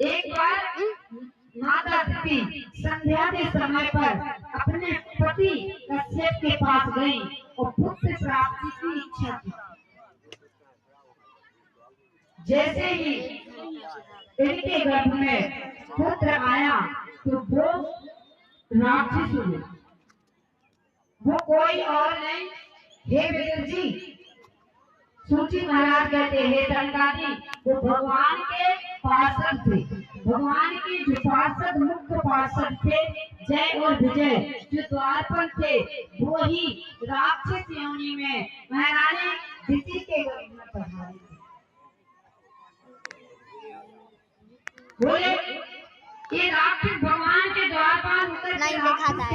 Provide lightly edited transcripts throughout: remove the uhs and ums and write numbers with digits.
एक बार माता दिति संध्या के समय पर अपने पति कश्यप के पास गई और पुत्र प्राप्ति की इच्छा की। जैसे ही इनके गर्भ में पुत्र आया तो वो राक्षस हुए। वो कोई और नहीं, हे विदुर जी, सूची महाराज कहते हैं संकादी वो भगवान के पार्षद थे। भगवान के जो पार्षद मुख्य पार्षद थे जय और विजय जो द्वारपाल थे वो ही राक्षस योनि में महारानी दिति के गर्भ में पधारे थे। बोले ये राक्षस भगवान के द्वारपाल होकर नहीं देखा था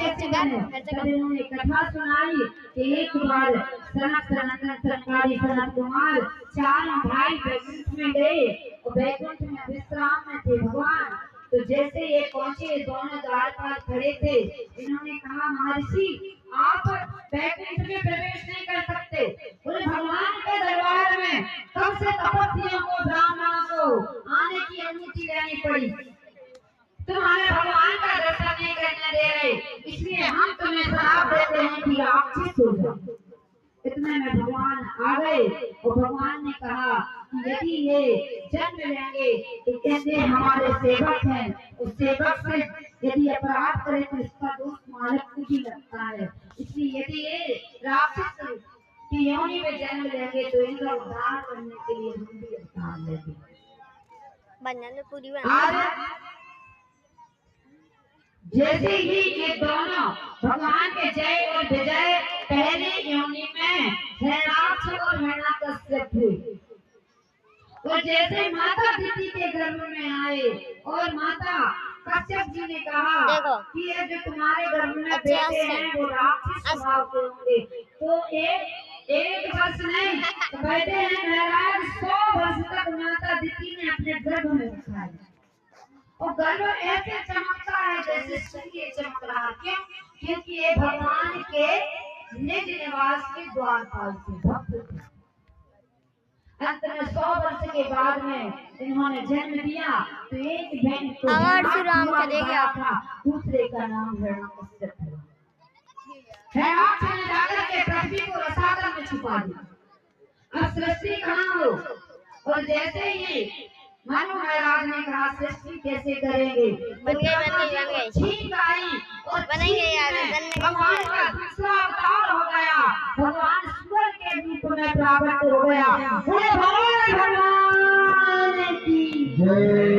उन्होंने कथा सुनाई कि एक बार सनक सनातन सरकारी सनत कुमार चारों भाई वैकुंठ में गए और वैकुंठ में विश्राम में थे भगवान। तो जैसे ये पहुंचे दोनों द्वारपाल खड़े थे, इन्होंने कहा महर्षि आप वैकुंठ में प्रवेश नहीं कर सकते। बोले भगवान के दरबार में कब से तपस्वियों को ब्राह्मणों को आने की अनुमति लेनी पड़ी, तुम्हारे भगवान का दर्शन नहीं करने दे रहे, इसलिए हम तुम्हें श्राप देते हैं कि राक्षस हो जाओ। इतने में भगवान आ गए और भगवान ने कहा कि यदि ये जन्म लेंगे तो कहते हमारे सेवक हैं, उस सेवक से यदि अपराध करे तो इसका दोष मालिक को ही लगता है, इसलिए यदि ये राक्षस की योनि में जन्म लेंगे तो इनका उद्धार करने के लिए हम भी अवतार लेंगे। जैसे ही ये दोनों भगवान के जय और विजय पहले योनि में हिरण्याक्ष और हिरण्यकश्यप थे, और जैसे माता दिति के गर्भ में आए और माता कश्यप जी ने कहा कि ये जो तुम्हारे गर्भ में बेटे हैं वो राक्षस स्वभाव के होंगे, तो एक वर्ष नहीं कहते हैं महाराज 100 वर्ष तक माता दिति ने अपने गर्भ में रखा है और गर्भ ऐसे चमकता है जैसे सूर्य चमक रहा। क्यों? क्योंकि ये भगवान के निज निवास के द्वारपाल थे, भक्त थे। अंत में 100 वर्ष के बाद में इन्होंने जन्म दिया तो एक बहन को था, दूसरे का नाम हिरण्यकश्यप था। हिरण्याक्ष ने जाकर के पृथ्वी को रसातल में छुपा दिया। अब सृष्टि कहाँ हो? और जैसे ही मनु महाराज ने कहा सृष्टि कैसे करेंगे, बन गई ठीक आई और बनेंगे भगवान का दूसरा अवतार हो गया, भगवान सूर्य के रूप में प्राप्त हो गया। भगवान की जय।